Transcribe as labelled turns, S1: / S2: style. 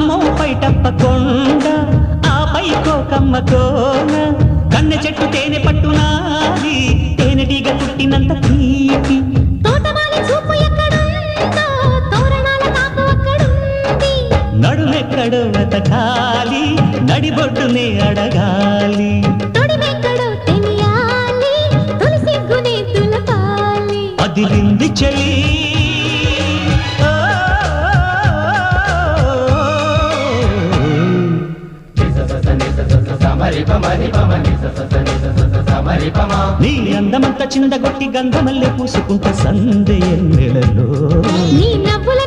S1: అమ్మో పైటప్ప కొండ ఆపై కోకమ్మ కోన కన్నె చెట్టు తేనె పట్టునాది తేనెటీగ పుట్టినంత తీపి
S2: తోటమాలి చూపు ఎక్కడుందో తోరణాల కాపు అక్కడుంది
S1: నడుమెక్కడో వెతకాలి నడిబొడ్డునే అడగాలి
S2: తొడిమెక్కడో తెలియాలి తొలి సిగ్గునే తులపాలి
S1: అదిలింది చెలి నీ అందమంత చిందగొట్టి గంధమల్లె పూసుకుంటే సందే నెలలో
S2: నీ నవ్వుల